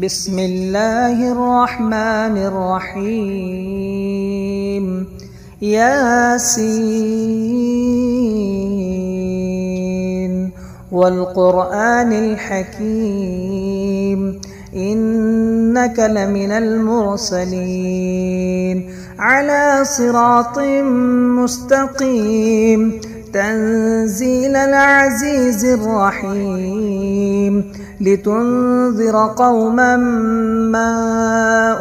بسم الله الرحمن الرحيم. ياسين والقرآن الحكيم إنك لمن المرسلين على صراط مستقيم تنزيل العزيز الرحيم لتنذر قوما ما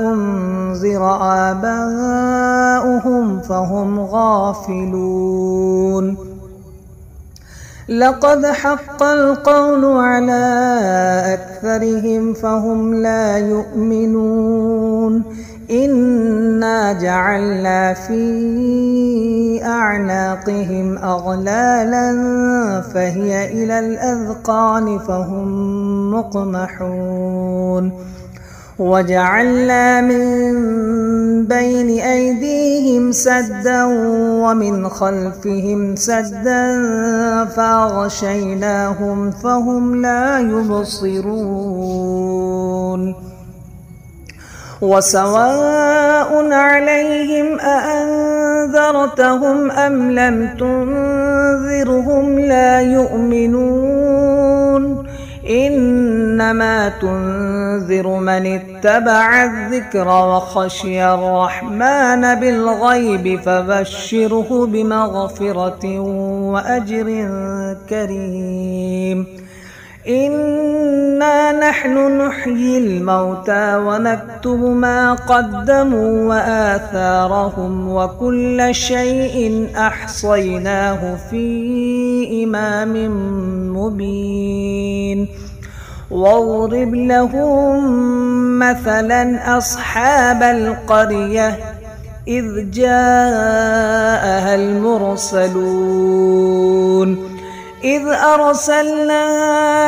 أنذر آباؤهم فهم غافلون. لقد حق القول على أكثرهم فهم لا يؤمنون. إنا جعلنا في أعناقهم أغلالا فهي إلى الأذقان فهم مقمحون. وجعلنا من بين أيديهم سدا ومن خلفهم سدا فأغشيناهم فهم لا يبصرون. وسواء عليهم أأنذرتهم أم لم تنذرهم لا يؤمنون. إنما تنذر من اتبع الذكر وخشي الرحمن بالغيب فبشره بمغفرة وأجر كريم. إنا نحن نحيي الموتى ونكتب ما قدموا وآثارهم وكل شيء أحصيناه في إمام مبين. واضرب لهم مثلا أصحاب القرية إذ جاءها المرسلون إذ أرسلنا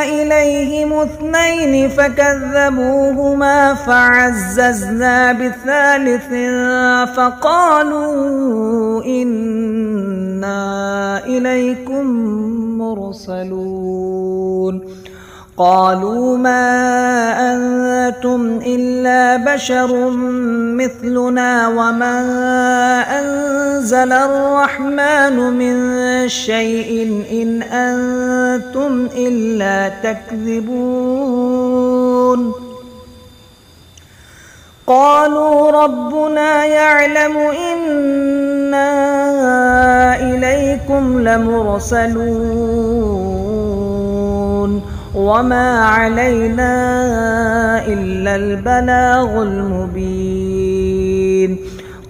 إليهم 2 فكذبوهما فعززنا بثالث فقالوا إنا إليكم مرسلون. قالوا ما أنتم إلا بشر مثلنا وما أنزل الرحمن من شيء إن أنتم إلا تكذبون. قالوا ربنا يعلم إنا إليكم لمرسلون وما علينا إلا البلاغ المبين.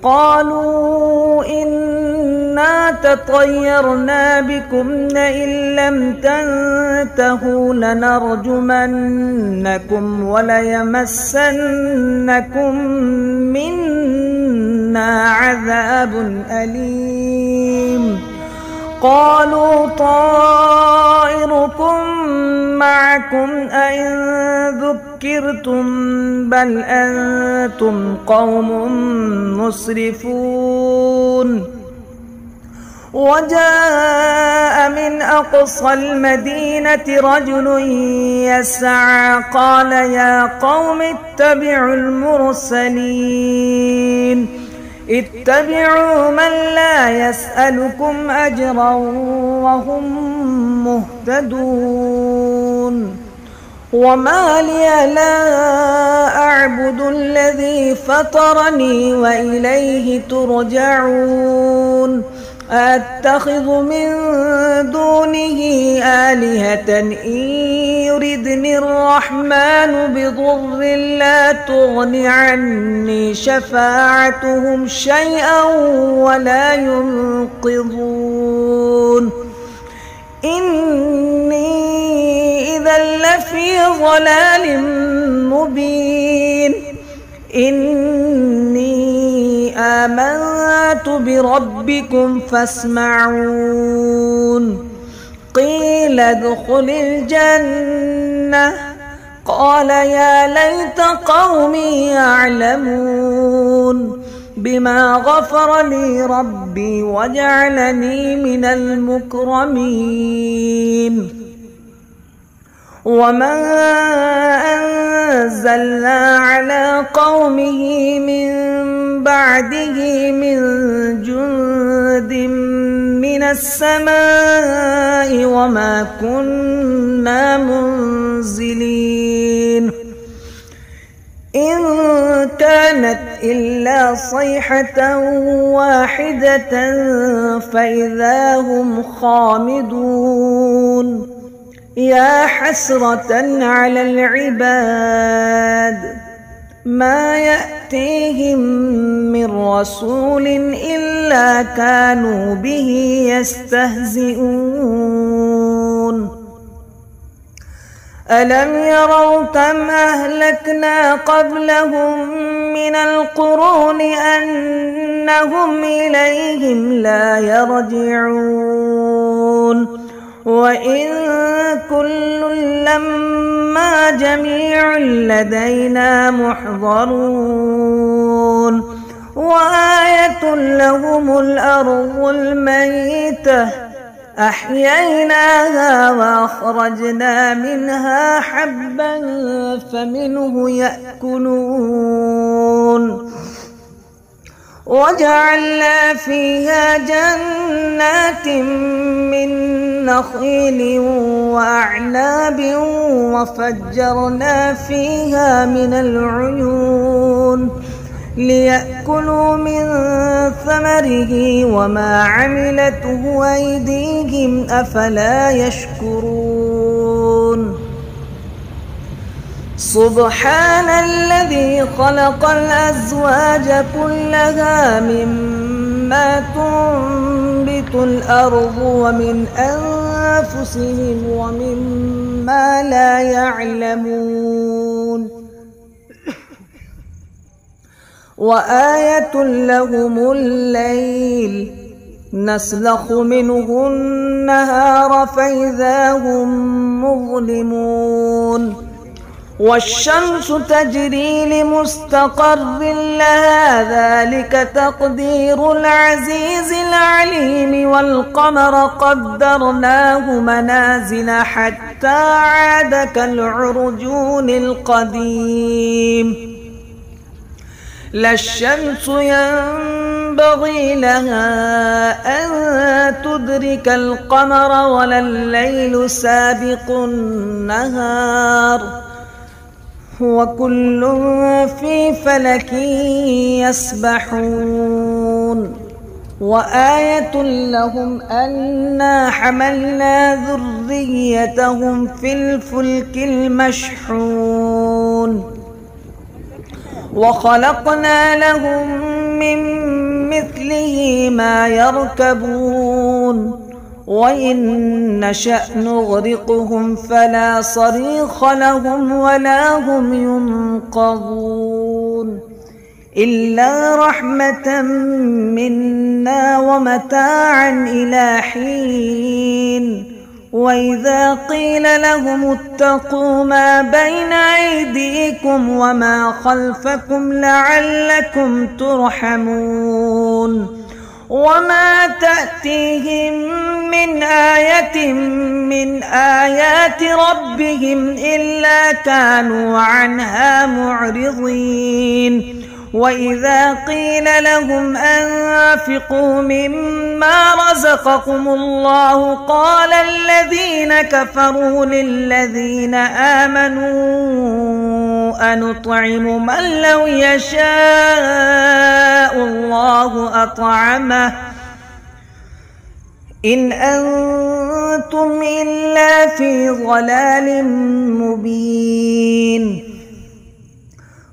قالوا إنا تطيرنا بكم لئن لم تنتهوا لنرجمنكم وليمسنكم منا عذاب أليم. قالوا طائركم معكم أئن ذكرتم بل أنتم قوم مسرفون. وجاء من أقصى المدينة رجل يسعى قال يا قوم اتبعوا المرسلين اتبعوا من لا يسألكم أجرا وهم مهتدون. وما لي لا أعبد الذي فطرني وإليه ترجعون. أتخذ من دونه آلهة إن يردني الرحمن بضر لا تغن عني شفاعتهم شيئا ولا ينقذون. إني إذا لفي ضلال مبين. إني آمنت بربكم فاسمعون. قيل ادخل الجنة قال يا ليت قومي يعلمون بما غفر لي ربي وجعلني من المكرمين. وما أنزلنا على قومه من بعده من جند من السماء وما كنا منزلين إن كانت إلا صيحة واحدة فإذا هم خامدون يا حسرة على العباد ما يأتيهم من رسول إلا كانوا به يستهزئون ألم يروا كم أهلكنا قبلهم من القرون أنهم إليهم لا يرجعون وإن كل لما جميع لدينا محضرون وآية لهم الأرض الميتة أحييناها وأخرجنا منها حبا فمنه يأكلون وجعلنا فيها جنات من نخيل وأعناب وفجرنا فيها من العيون ليأكلوا من ثمره وما عملته أيديهم أفلا يشكرون سبحان الذي خلق الأزواج كلها مما تنبت الأرض ومن أنفسهم ومما لا يعلمون وآية لهم الليل نسلخ منه النهار فإذا هم مظلمون والشمس تجري لمستقر لها ذلك تقدير العزيز العليم والقمر قدرناه منازل حتى عاد كالعرجون القديم لا الشمس ينبغي لها أن تدرك القمر ولا الليل سابق النهار وكل في فلك يسبحون وآية لهم أنا حملنا ذريتهم في الفلك المشحون وخلقنا لهم من مثله ما يركبون وإن نشأ نغرقهم فلا صريخ لهم ولا هم ينقذون إلا رحمة منا ومتاعا إلى حين وإذا قيل لهم اتقوا ما بين أيديكم وما خلفكم لعلكم ترحمون وما تأتيهم من آية من آيات ربهم إلا كانوا عنها معرضين وإذا قيل لهم أنفقوا مما رزقكم الله قال الذين كفروا للذين آمنوا أنطعم من لو يشاء الله أطعمه إن أنتم إلا في ضلال مبين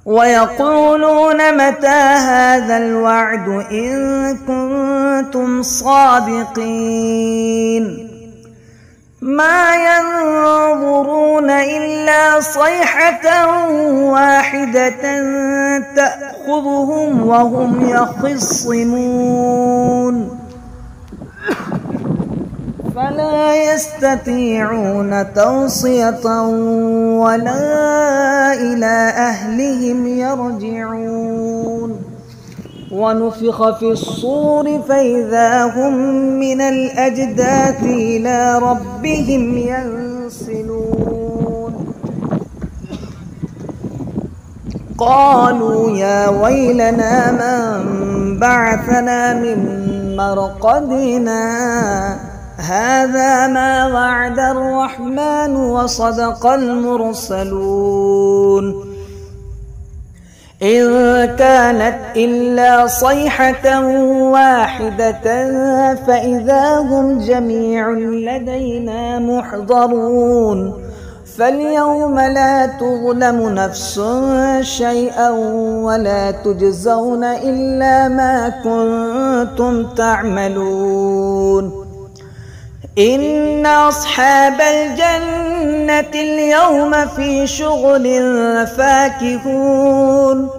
ويقولون متى هذا الوعد إن كنتم صادقين ما ينظرون إلا صيحة واحدة تأخذهم وهم يخصمون فلا يستطيعون توصية ولا إلى أهلهم يرجعون ونفخ في الصور فإذا هم من الأجداث إلى ربهم ينسلون قالوا يا ويلنا من بعثنا من مرقدنا هذا ما وعد الرحمن وصدق المرسلون إن كانت إلا صيحة واحدة فإذا هم جميع لدينا محضرون فاليوم لا تظلم نفس شيئا ولا تجزون إلا ما كنتم تعملون إن أصحاب الجنة اليوم في شغل فاكهون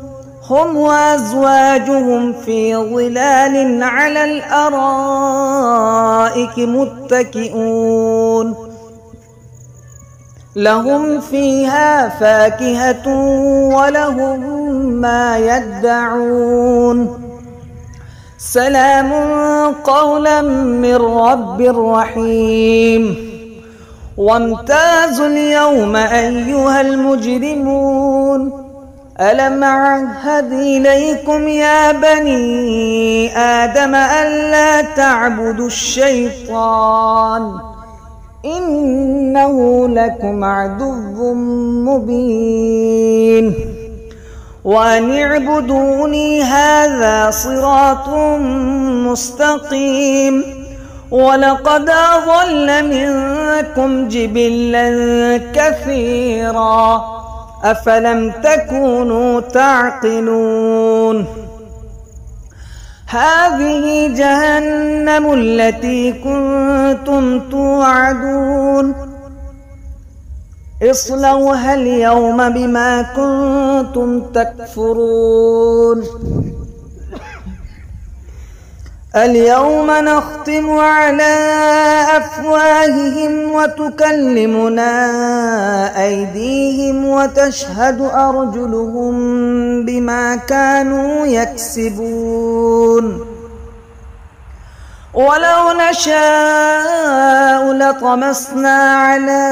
هم وأزواجهم في ظلال على الأرائك متكئون لهم فيها فاكهة ولهم ما يدعون سلام قولا من رب رحيم وامتازوا اليوم أيها المجرمون ألم أعهد إليكم يا بني آدم ألا تعبدوا الشيطان إنه لكم عدو مبين وأن اعبدوني هذا صراط مستقيم ولقد أضل منكم جبلا كثيرا أفلم تكونوا تعقلون هذه جهنم التي كنتم توعدون اصلوها اليوم بما كنتم تكفرون اليوم نختم على أفواههم وتكلمنا أيديهم وتشهد أرجلهم بما كانوا يكسبون ولو نشاء لطمسنا على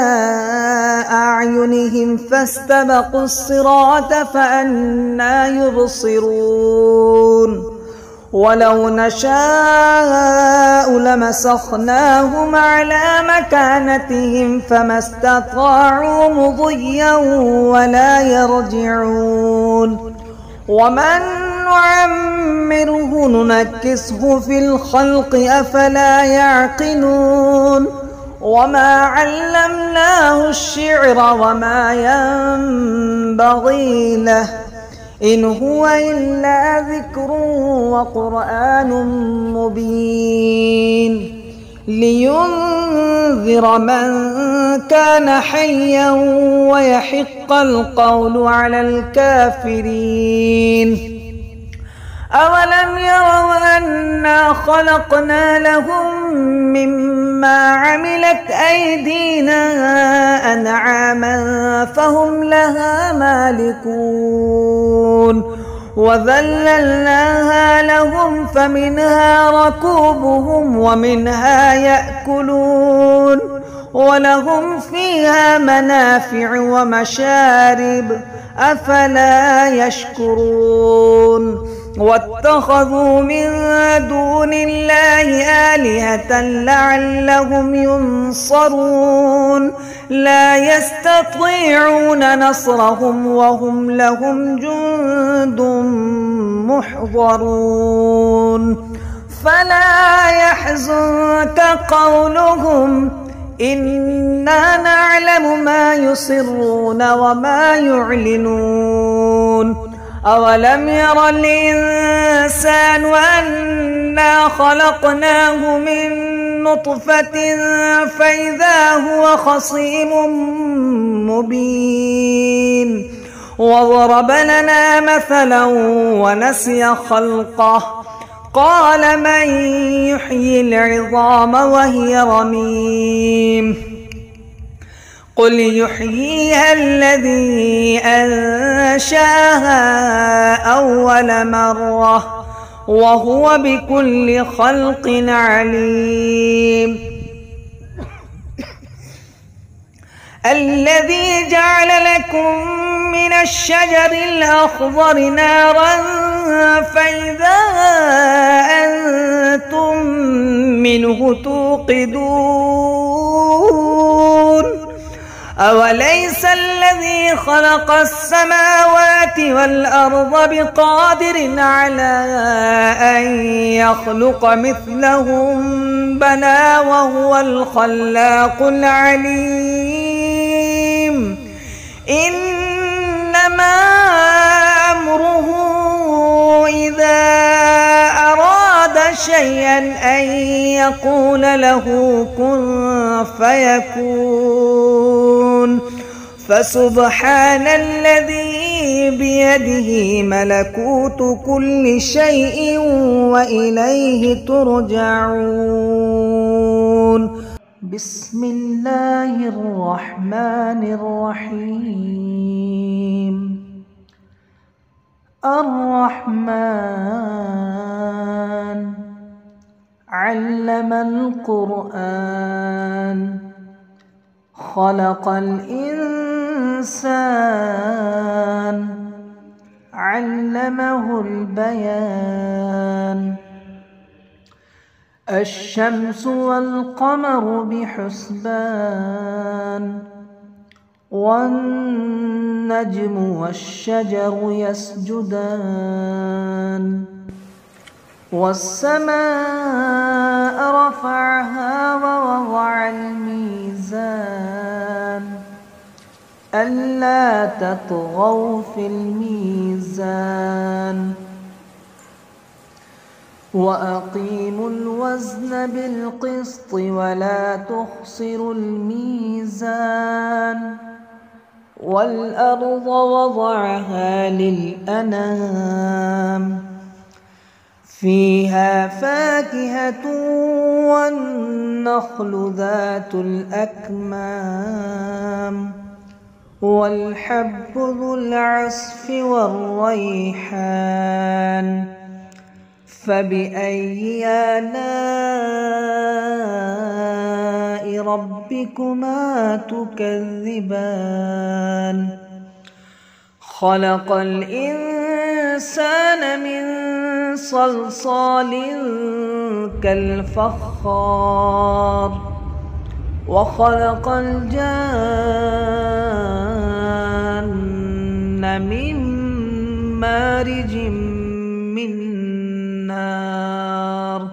أعينهم فاستبقوا الصراط فأنى يبصرون ولو نشاء لمسخناهم على مكانتهم فما استطاعوا مضيا ولا يرجعون ومن نعمره ننكسه في الخلق أفلا يعقلون وما علمناه الشعر وما ينبغي له إن هو إلا ذكر وقرآن مبين لينذر من كان حيا ويحق القول على الكافرين أولم يروا أنا خلقنا لهم مما عملت أيدينا أنعاما فهم لها مالكون وذللناها لهم فمنها ركوبهم ومنها يأكلون ولهم فيها منافع ومشارب أفلا يشكرون واتخذوا من دون الله آلهة لعلهم ينصرون لا يستطيعون نصرهم وهم لهم جند محضرون فلا يحزنك قولهم إنا نعلم ما يسرون وما يعلنون أولم ير الإنسان أنا خلقناه من نطفة فإذا هو خصيم مبين وضرب لنا مثلا ونسي خلقه قال من يحيي العظام وهي رميم قل يحييها الذي أنشأها أول مرة وهو بكل خلق عليم الذي جعل لكم من الشجر الأخضر نارا فإذا أنتم منه توقدون أوليس الذي خلق السماوات والأرض بقادر على أن يخلق مثلهم بلى وهو الخلاق العليم إنما أمره إذا أراد شيئا أن يقول له كن فيكون فسبحان الذي بيده ملكوت كل شيء وإليه ترجعون. بسم الله الرحمن الرحيم. الرحمن علم القرآن خلق الإنسان علمه البيان الشمس والقمر بحسبان والنجم والشجر يسجدان والسماء رفعها ووضع الميزان ألا تطغوا في الميزان وأقيموا الوزن بالقسط ولا تخسروا الميزان والأرض وضعها للأنام فيها فاكهة والنخل ذات الأكمام والحب ذو العصف والريحان فبأي آلاء ربكما تكذبان خلق الإنسان من صلصال كالفخار وخلق الجان من مارج من نار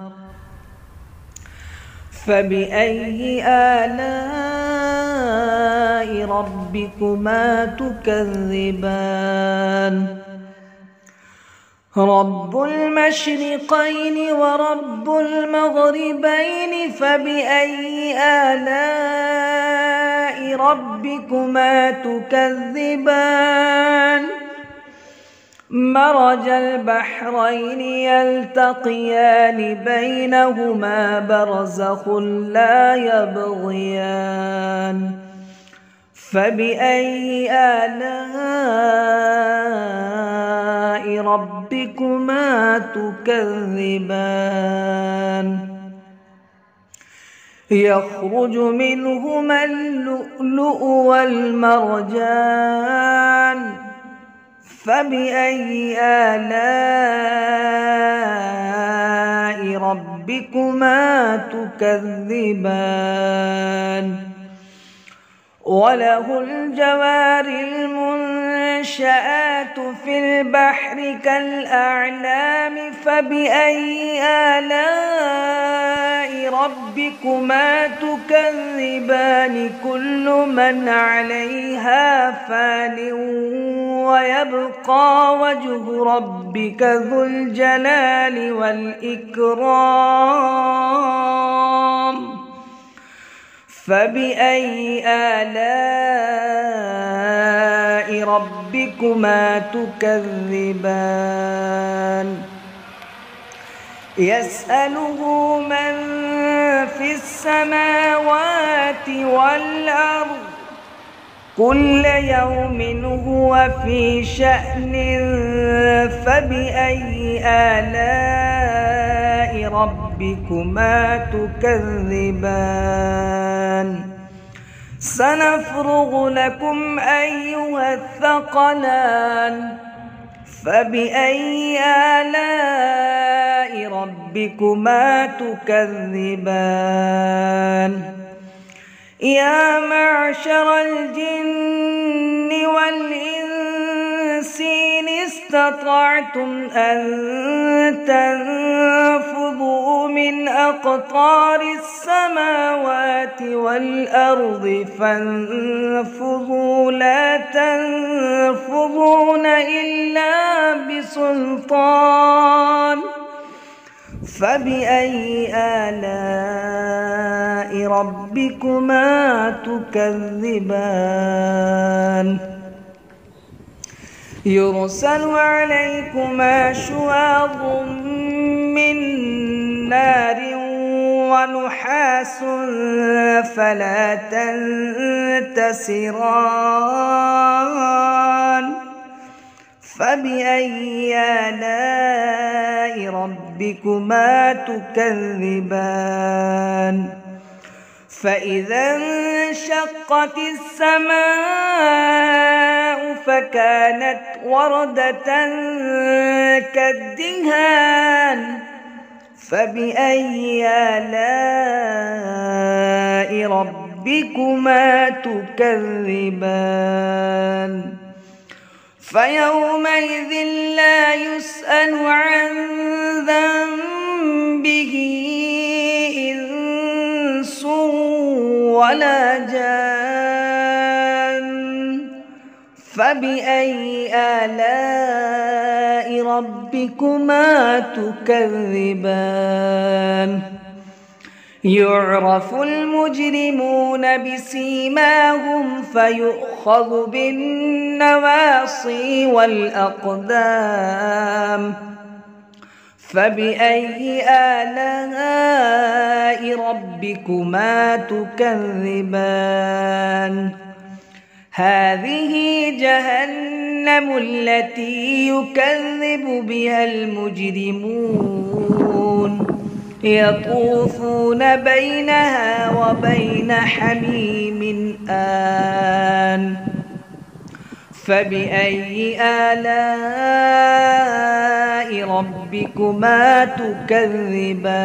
فبأي آلاء ربكما تكذبان رب المشرقين ورب المغربين فبأي آلاء ربكما تكذبان مرج البحرين يلتقيان بينهما برزخ لا يبغيان فبأي آلاء ربكما تكذبان يخرج منهما اللؤلؤ والمرجان فبأي آلاء ربكما تكذبان وله الجوار المنشآت في البحر كالأعلام فبأي آلاء ربكما تكذبان كل من عليها فان ويبقى وجه ربك ذو الجلال والإكرام فبأي آلاء ربكما تكذبان يسأله من في السماوات والأرض كل يوم هو في شأن فبأي آلاء ربكما تكذبان سنفرغ لكم أيها الثقلان فبأي آلاء ربكما تكذبان يا معشر الجن والإنس إن استطعتم أن تنفذوا من أقطار السماوات والأرض فانفذوا لا تنفذون إلا بسلطان فبأي آلاء ربكما تكذبان يرسل عليكما شواظ من نار ونحاس فلا تنتصران فبأي آلاء ربكما تكذبان فإذا انشقت السماء فكانت وردة كالدهان فبأي آلاء ربكما تكذبان فيومئذ لا يسأل عن ذنبه إنس ولا جان فبأي آلاء ربكما تكذبان يعرف المجرمون بسيماهم فيؤخذ بالنواصي والأقدام فبأي آلاء ربكما تكذبان هذه جهنم التي يكذب بها المجرمون يطوفون بينها وبين حميم آن فبأي آلاء ربكما تكذبان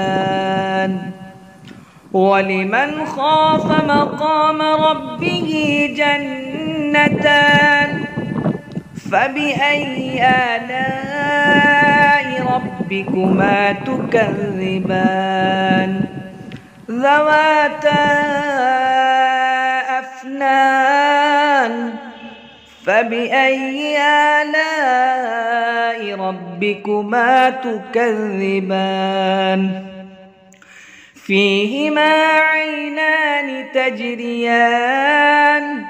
ولمن خاف مقام ربه جنتان فبأي آلاء ربكما تكذبان ذواتا أفنان فبأي آلاء ربكما تكذبان فيهما عينان تجريان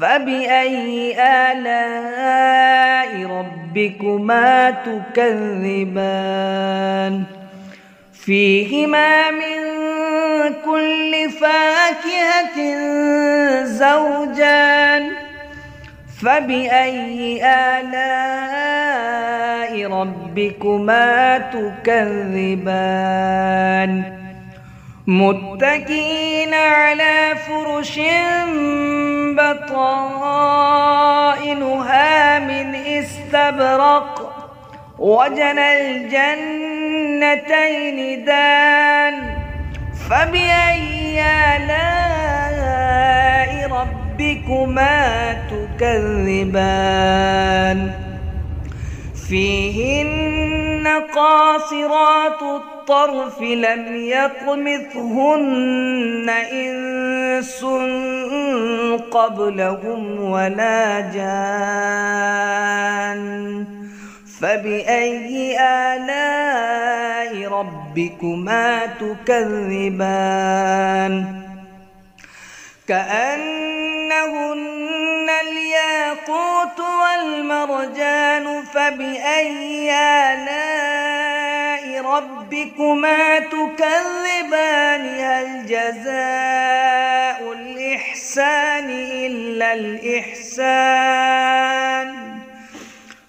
فبأي آلاء ربكما تكذبان فيهما من كل فاكهة زوجان فبأي آلاء ربكما تكذبان متكئين على فرش بطائنها من استبرق وجنى الجنتين دان فبأي آلاء ربكما تكذبان فيهن قاصرات الطرف لم يطمثهن إنس قبلهم ولا جان فبأي آلاء ربكما تكذبان كأنهن الياقوت والمرجان فبأي آلاء ربكما تكذبان هل جزاء الإحسان إلا الإحسان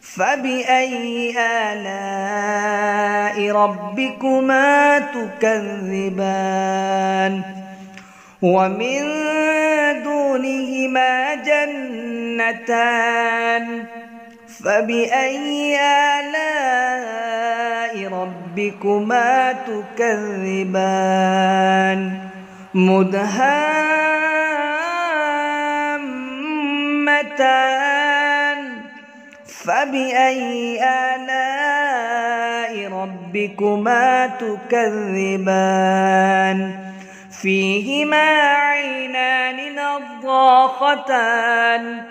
فبأي آلاء ربكما تكذبان ومن دونهما جنتان فبأي آلاء ربكما تكذبان مدهامتان فبأي آلاء ربكما تكذبان فيهما عينان نضاختان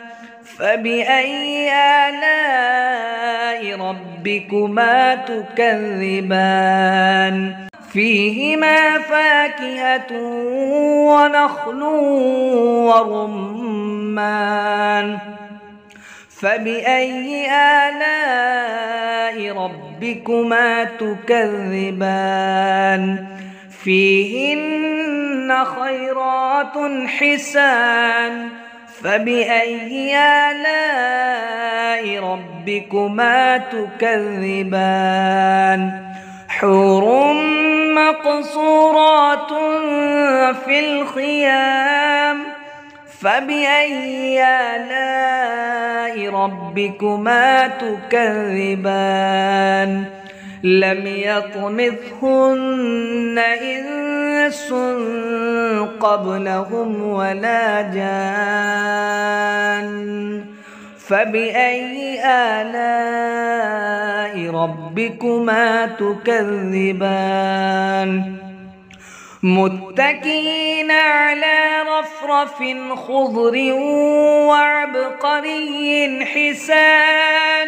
فبأي آلاء ربكما تكذبان فيهما فاكهة ونخل ورمان فبأي آلاء ربكما تكذبان فيهن خيرات حسان فبأي آلاء ربكما تكذبان حور مقصورات في الخيام فبأي آلاء ربكما تكذبان لم يطمثهن إنس قبلهم ولا جان فبأي آلاء ربكما تكذبان متكئين على رفرف خضر وعبقري حسان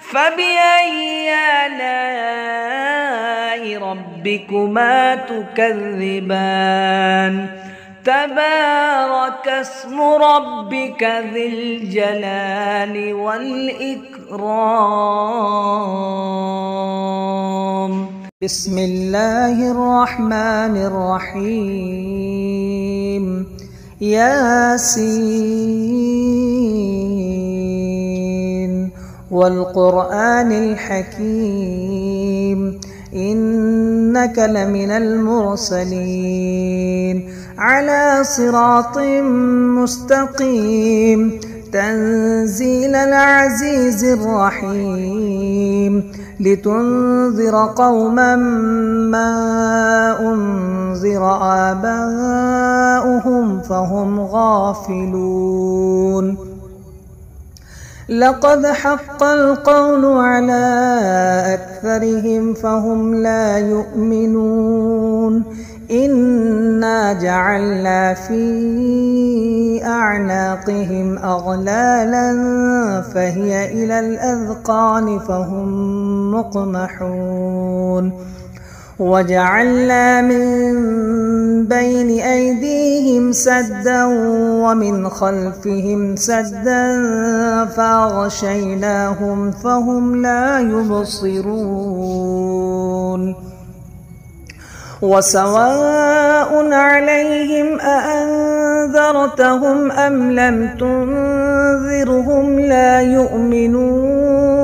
فبأي آلاء ربكما تكذبان تبارك اسم ربك ذي الجلال والإكرام بسم الله الرحمن الرحيم ياسين والقرآن الحكيم إنك لمن المرسلين على صراط مستقيم تنزيل العزيز الرحيم لتنذر قوما ما أنذر آباؤهم فهم غافلون لقد حق القول على أكثرهم فهم لا يؤمنون إنا جعلنا في أعناقهم أغلالا فهي إلى الأذقان فهم مقمحون وجعلنا من بين أيديهم سدا ومن خلفهم سدا فأغشيناهم فهم لا يبصرون وسواء عليهم أأنذرتهم أم لم تنذرهم لا يؤمنون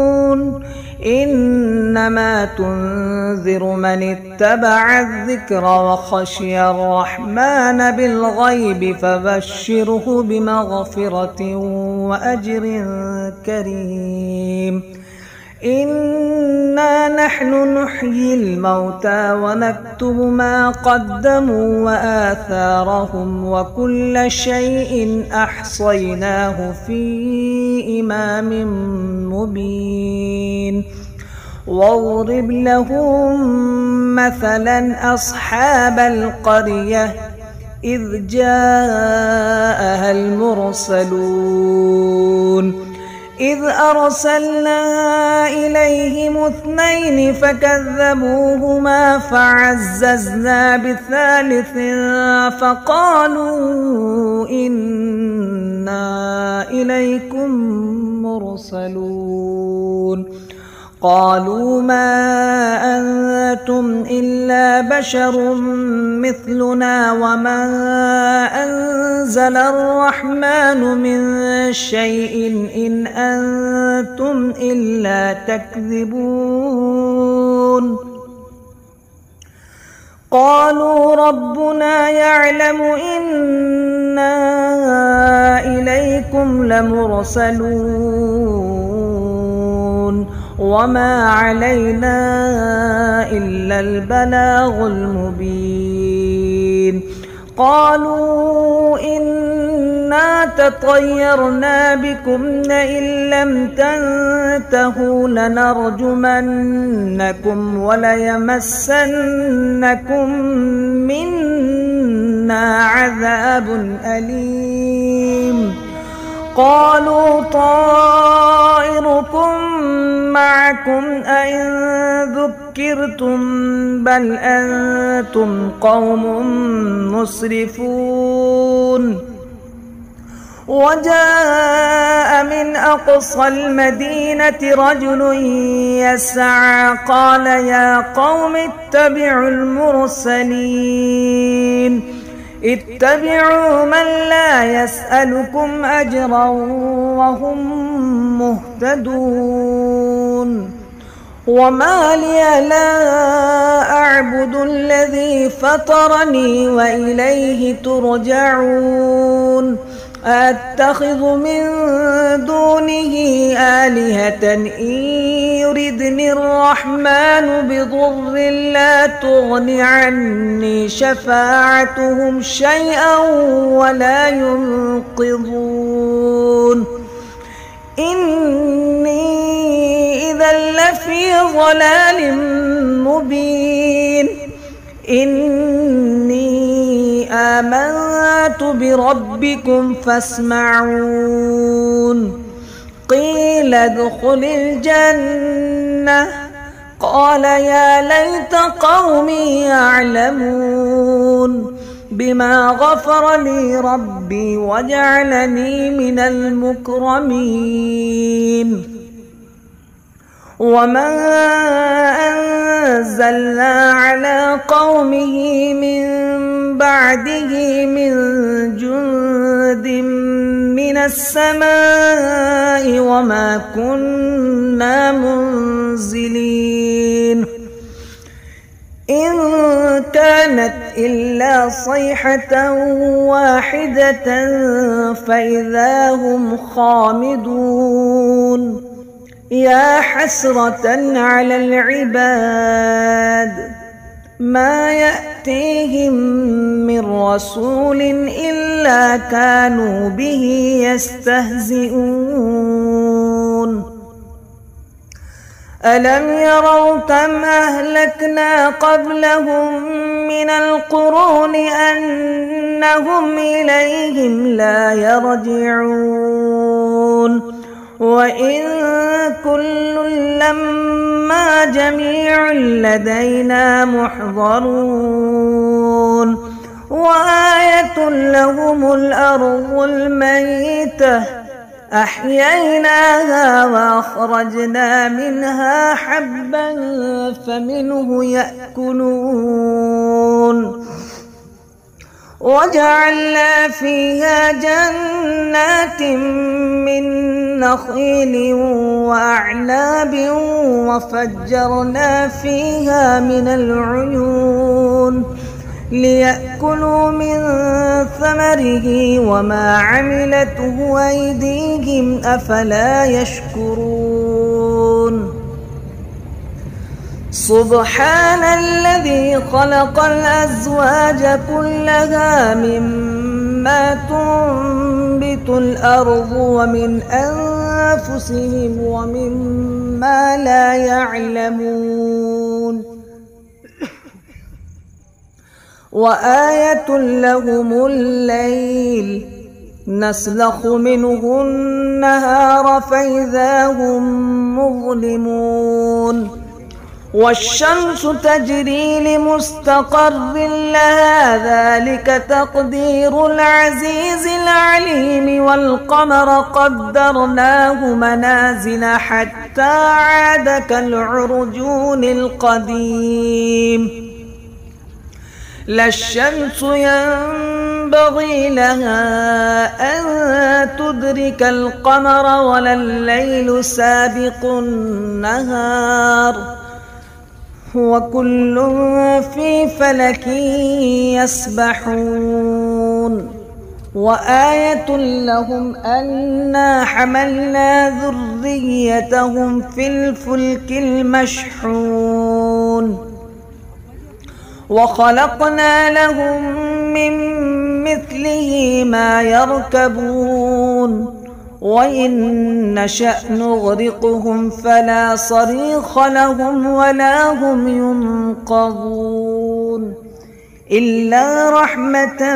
إنما تنذر من اتبع الذكر وخشي الرحمن بالغيب فبشره بمغفرة وأجر كريم إنا نحن نحيي الموتى ونكتب ما قدموا وآثارهم وكل شيء أحصيناه في إمام مبين واضرب لهم مثلا أصحاب القرية إذ جاءها المرسلون إذ أرسلنا إليهم 2 فكذبوهما فعززنا بثالث فقالوا إنا إليكم مرسلون قالوا ما أنتم إلا بشر مثلنا وما أنزل الرحمن من شيء إن أنتم إلا تكذبون قالوا ربنا يعلم إنا إليكم لمرسلون وما علينا إلا البلاغ المبين. قالوا إنا تطيرنا بكم لئن لم تنتهوا لنرجمنكم وليمسنكم منا عذاب أليم. قالوا طائركم معكم أئن ذكرتم بل أنتم قوم مسرفون. وجاء من أقصى المدينة رجل يسعى قال يا قوم اتبعوا المرسلين اتبعوا من لا يسألكم أجرا وهم مهتدون. وما لي لا أعبد الذي فطرني وإليه ترجعون. أتخذ من دونه آلهة إن يردني الرحمن بضر لا تغن عني شفاعتهم شيئا ولا ينقذون. إني إذا لفي ضلال مبين. إني آمنت بربكم فاسمعون. قيل ادخل الجنة قال يا ليت قومي يعلمون بما غفر لي ربي وجعلني من المكرمين. وما أنزلنا على قومه من بعده من جند من السماء وما كنا منزلين. إن كانت إلا صيحة واحدة فإذا هم خامدون. يا حسرة على العباد ما يأتيهم من رسول إلا كانوا به يستهزئون. ألم يروا كم أهلكنا قبلهم من القرون أنهم إليهم لا يرجعون. وإن كل لما جميع لدينا محضرون. وآية لهم الأرض الميتة أحييناها وأخرجنا منها حبا فمنه يأكلون. وجعلنا فيها جنات من نخيل وأعناب وفجرنا فيها من العيون ليأكلوا من ثمره وما عملته أيديهم أفلا يشكرون. سبحان الذي خلق الأزواج كلها مما تنبت الأرض ومن أنفسهم ومما لا يعلمون. وآية لهم الليل نسلخ منه النهار فإذا هم مظلمون. والشمس تجري لمستقر لها ذلك تقدير العزيز العليم. والقمر قدرناه منازل حتى عاد كالعرجون القديم. لا الشمس ينبغي لها أن تدرك القمر ولا الليل سابق النهار وكل في فلك يسبحون وآية لهم أنا حملنا ذريتهم في الفلك المشحون وخلقنا لهم من مثله ما يركبون وإن نشأ نغرقهم فلا صريخ لهم ولا هم ينقذون إلا رحمة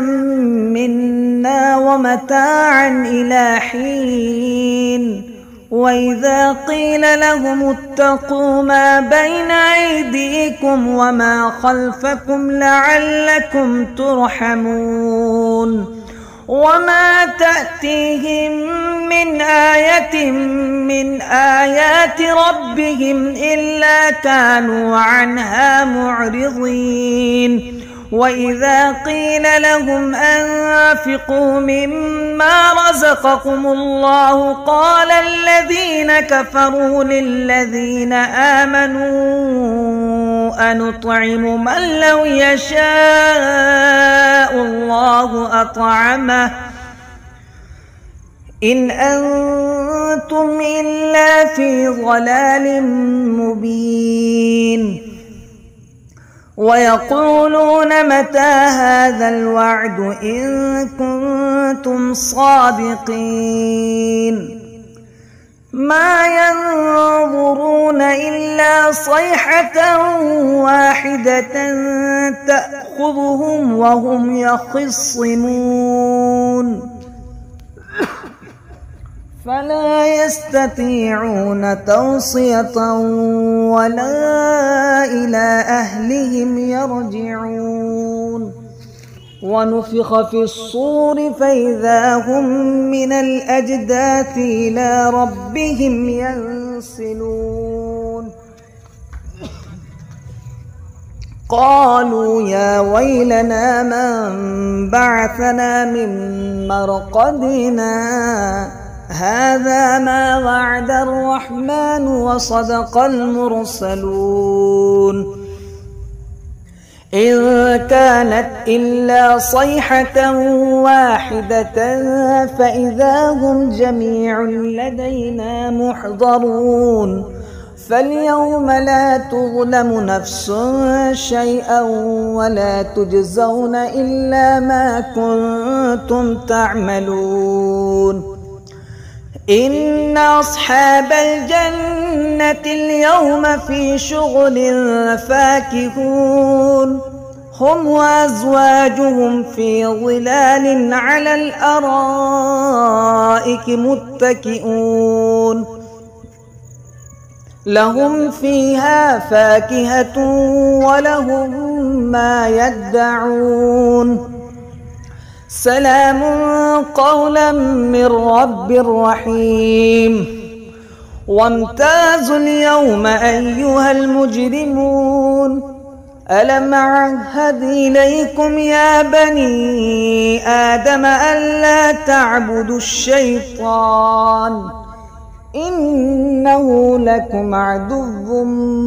منا ومتاعا إلى حين وإذا قيل لهم اتقوا ما بين أيديكم وما خلفكم لعلكم ترحمون وما تأتيهم من آية من آيات ربهم إلا كانوا عنها معرضين وإذا قيل لهم أنفقوا مما رزقكم الله قال الذين كفروا للذين آمنوا أنطعم من لو يشاء الله أطعمه إن أنتم إلا في ضلال مبين ويقولون متى هذا الوعد إن كنتم صادقين ما ينظرون إلا صيحة واحدة تأخذهم وهم يخصمون فلا يستطيعون توصية ولا إلى أهلهم يرجعون ونفخ في الصور فإذا هم من الأجداث إلى ربهم ينسلون قالوا يا ويلنا من بعثنا من مرقدنا هذا ما وعد الرحمن وصدق المرسلون إن كانت إلا صيحة واحدة فإذا هم جميع لدينا محضرون فاليوم لا تظلم نفس شيئا ولا تجزون إلا ما كنتم تعملون إن أصحاب الجنة اليوم في شغل فاكهون هم وأزواجهم في ظلال على الأرائك متكئون لهم فيها فاكهة ولهم ما يدعون سلام قولا من رب رحيم وامتازوا اليوم أيها المجرمون ألم أعهد إليكم يا بني آدم ألا تعبدوا الشيطان إنه لكم عدو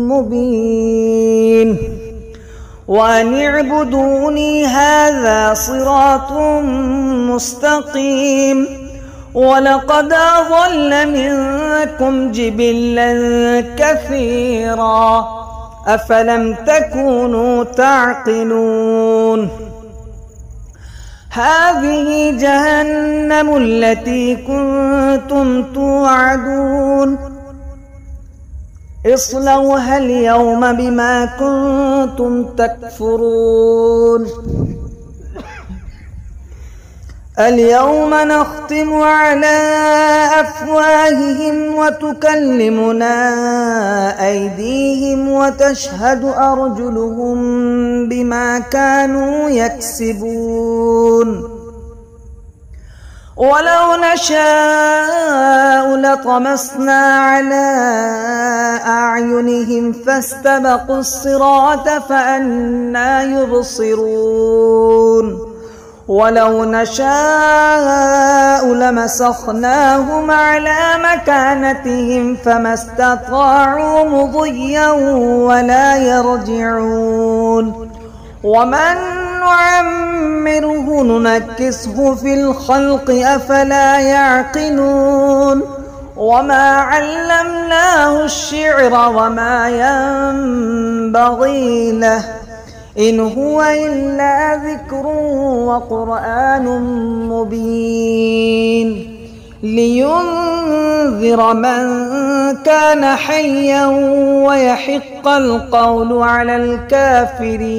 مبين وأن اعبدوني هذا صراط مستقيم ولقد أضل منكم جبلا كثيرا أفلم تكونوا تعقلون هذه جهنم التي كنتم توعدون اصلوها اليوم بما كنتم تكفرون اليوم نختم على أفواههم وتكلمنا أيديهم وتشهد أرجلهم بما كانوا يكسبون ولو نشاء لطمسنا على أعينهم فاستبقوا الصراط فأنى يبصرون ولو نشاء لمسخناهم على مكانتهم فما استطاعوا مضيا ولا يرجعون ومن نعمره ننكسه في الخلق أفلا يعقلون وما علمناه الشعر وما ينبغي له إن هو إلا ذكر وقرآن مبين لينذر من كان حيا ويحق القول على الكافرين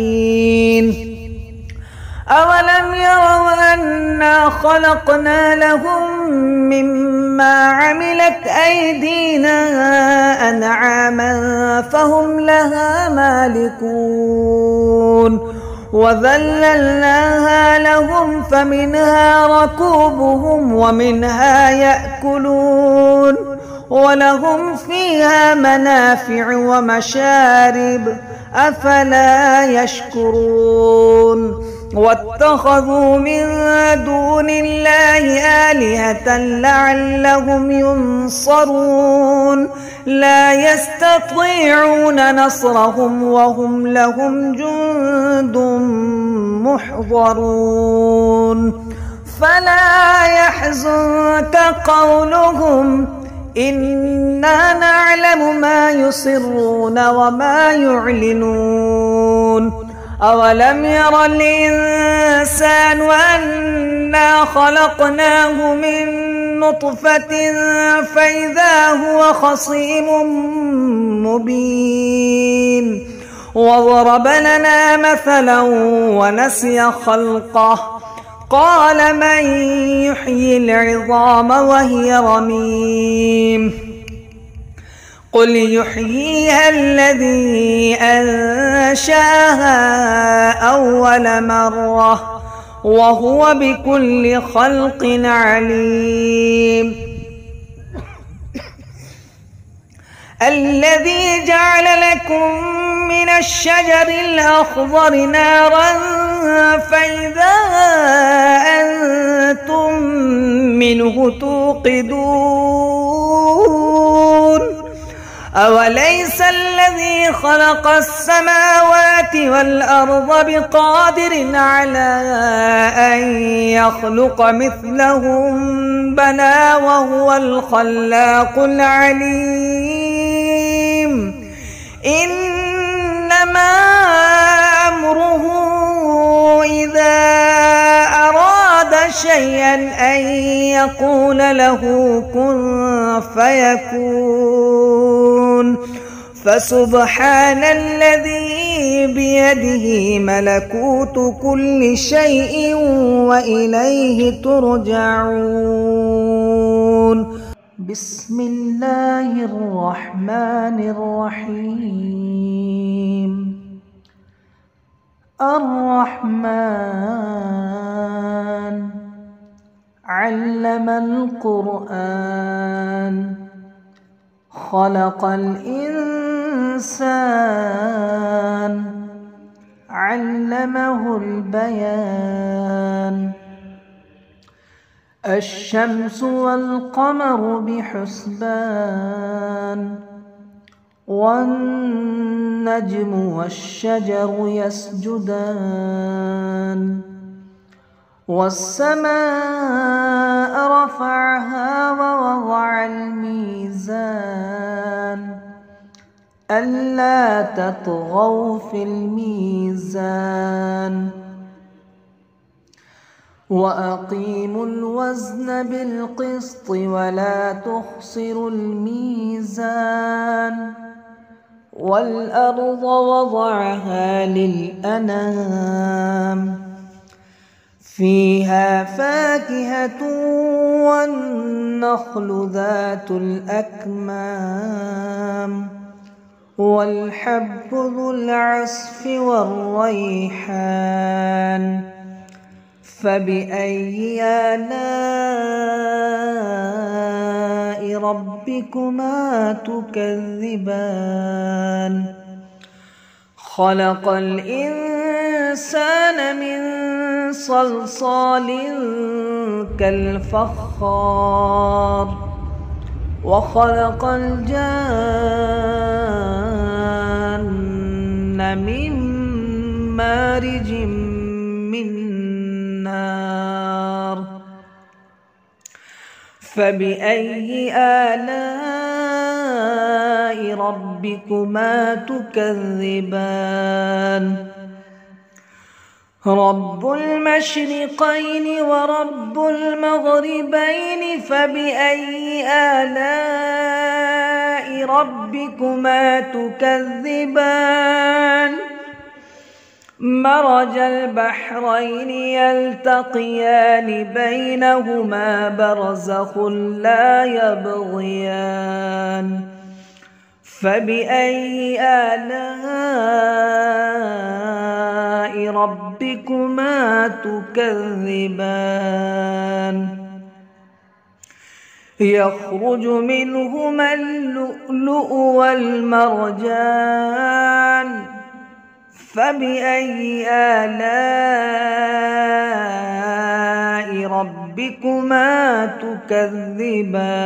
أولم يروا أنا خلقنا لهم مما عملت أيدينا أنعاما فهم لها مالكون وذللناها لهم فمنها ركوبهم ومنها يأكلون ولهم فيها منافع ومشارب أفلا يشكرون واتخذوا من دون الله آلهة لعلهم ينصرون لا يستطيعون نصرهم وهم لهم جند محضرون فلا يحزنك قولهم إنا نعلم ما يسرون وما يعلنون أولم ير الإنسان أنا خلقناه من نطفة فإذا هو خصيم مبين وضرب لنا مثلا ونسي خلقه قال من يحيي العظام وهي رميم قل يحييها الذي أنشاها أول مرة وهو بكل خلق عليم الذي جعل لكم من الشجر الأخضر نارا فإذا أنتم منه توقدون أوليس الذي خلق السماوات والأرض بقادر على أن يخلق مثلهم بلى وهو الخلاق العليم إنما أمره إذا أراد شيئا أن يقول له كن فيكون فسبحان الذي بيده ملكوت كل شيء وإليه ترجعون بسم الله الرحمن الرحيم الرحمن علم القرآن خلق الإنسان علمه البيان الشمس والقمر بحسبان والنجم والشجر يسجدان والسماء رفعها ووضع الميزان ألا تطغوا في الميزان وأقيموا الوزن بالقسط ولا تخسروا الميزان والأرض وضعها للأنام فيها فاكهة والنخل ذات الأكمام والحب ذو العصف والريحان فبأي آلاء ربكما تكذبان خلق الإنسان من صلصال كالفخار وخلق الجان من مارج من نار فبأي آلاء ربكما تكذبان رب المشرقين ورب المغربين فبأي آلاء ربكما تكذبان مرج البحرين يلتقيان بينهما برزخ لا يبغيان فبأي آلاء ربكما تكذبان يخرج منهما اللؤلؤ والمرجان فبأي آلاء ربكما تكذبان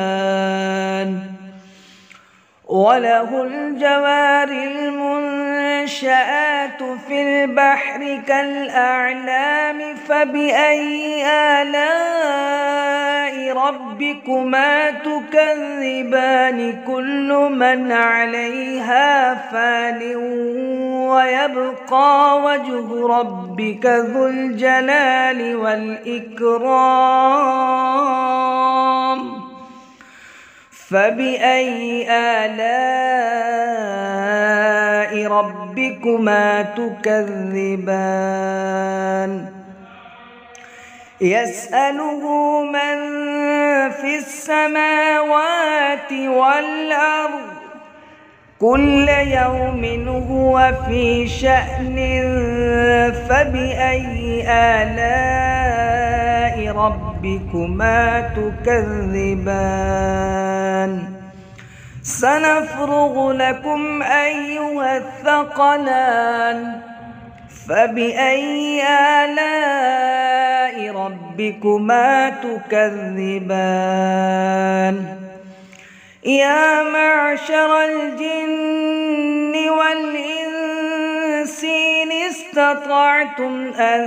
وله الجوار المنشآت في البحر كالأعلام فبأي آلاء ربكما تكذبان كل من عليها فان ويبقى وجه ربك ذو الجلال والإكرام فبأي آلاء ربكما تكذبان يسأله من في السماوات والأرض كل يوم هو في شأن فبأي آلاء ربكما تكذبان سنفرغ لكم أيها الثقلان فبأي آلاء ربكما تكذبان يا معشر الجن والإنس إن استطعتم أن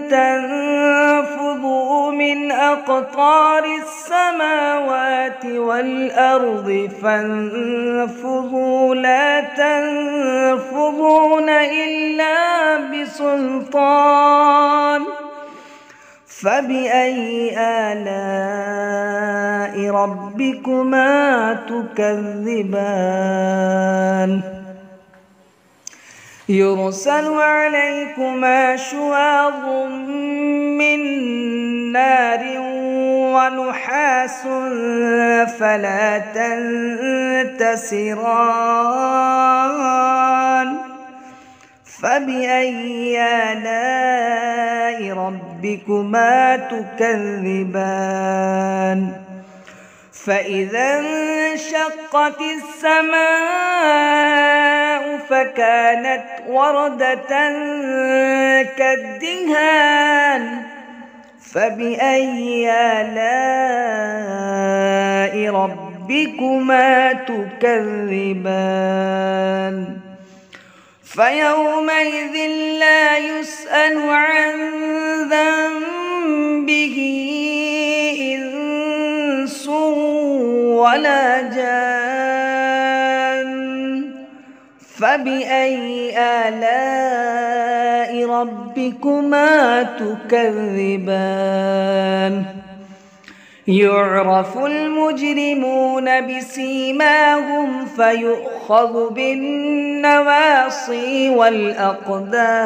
تنفذوا من أقطار السماوات والأرض فانفذوا لا تنفذون إلا بسلطان فبأي آلاء ربكما تكذبان يرسل عليكما شواظ من نار ونحاس فلا تنتصران فبأي آلاء ربكما تكذبان فإذا انشقت السماء فكانت وردة كالدهان فبأي آلاء ربكما تكذبان فيومئذ لا يسأل عن ذنبه إنس ولا جان فبأي آلاء ربكما تكذبان يعرف المجرمون بسيماهم فيؤخذ بالنواصي والأقدام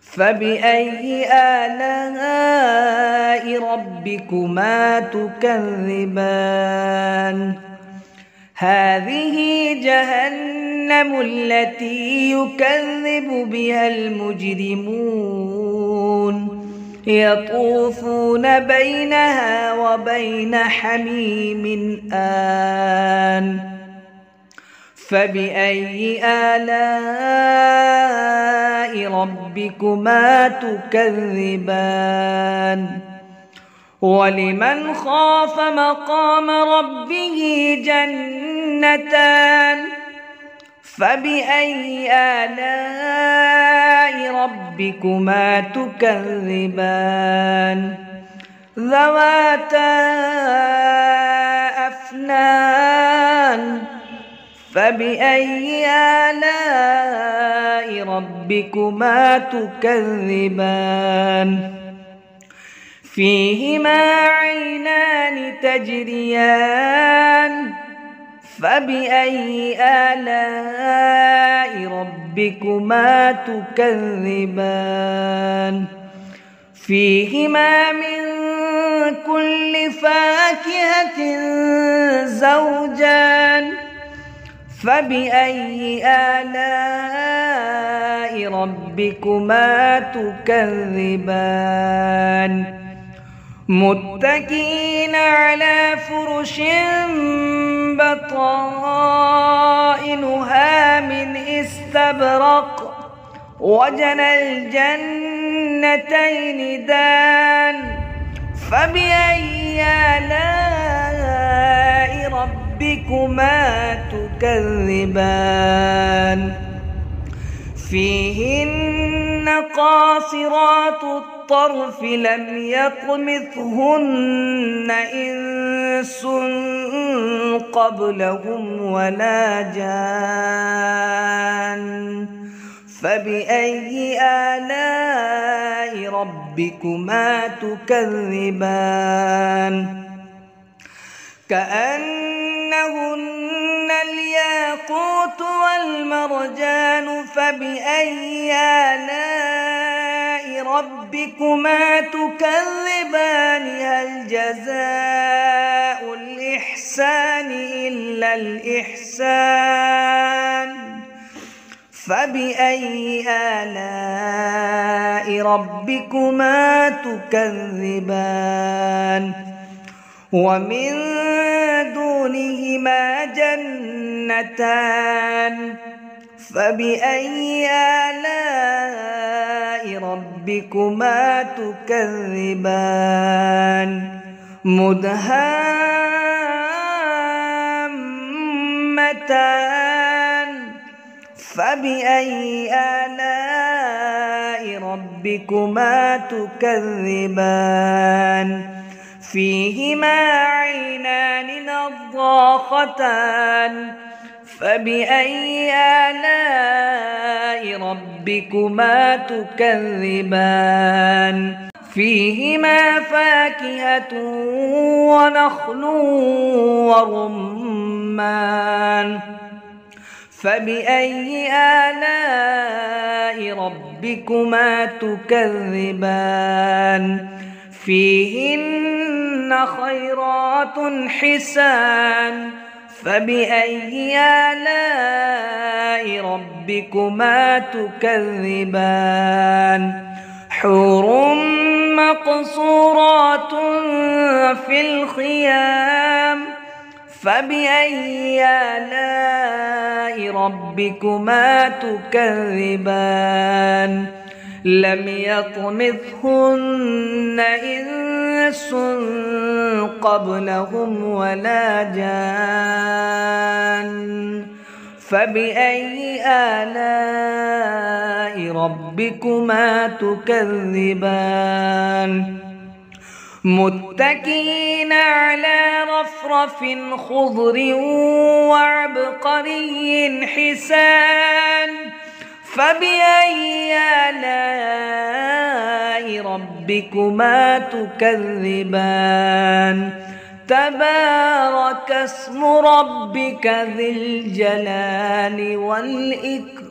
فبأي آلاء ربكما تكذبان هذه جهنم التي يكذب بها المجرمون يطوفون بينها وبين حميم آن فبأي آلاء ربكما تكذبان ولمن خاف مقام ربه جنتان فبأي آلاء ربكما تكذبان ذواتا أفنان فبأي آلاء ربكما تكذبان فيهما عينان تجريان فبأي آلاء ربكما تكذبان فيهما من كل فاكهة زوجان فبأي آلاء ربكما تكذبان متكئين على فرش بطائنها من استبرق وجنى الجنتين دان فبأي آلاء ربكما تكذبان فيهن قاصرات الطرف لم يطمثهن إنس قبلهم ولا جان فبأي آلاء ربكما تكذبان كأنهن الياقوت والمرجان فبأي آلاء ربكما تكذبان هل جزاء الإحسان إلا الإحسان فبأي آلاء ربكما تكذبان ومن دونهما جنتان فبأي آلاء ربكما تكذبان مدهامتان فبأي آلاء ربكما تكذبان فيهما عينان نضاختان فبأي آلاء ربكما تكذبان فيهما فاكهة ونخل ورمان فبأي آلاء ربكما تكذبان فيهن خيرات حسان فبأي آلاء ربكما تكذبان حور مقصورات في الخيام فبأي آلاء ربكما تكذبان لم يطمثهن إنس قبلهم ولا جان فبأي آلاء ربكما تكذبان متكئين على رفرف خضر وعبقري حسان فبأي آلاء ربكما تكذبان تبارك اسم ربك ذي الجلال والإكرام.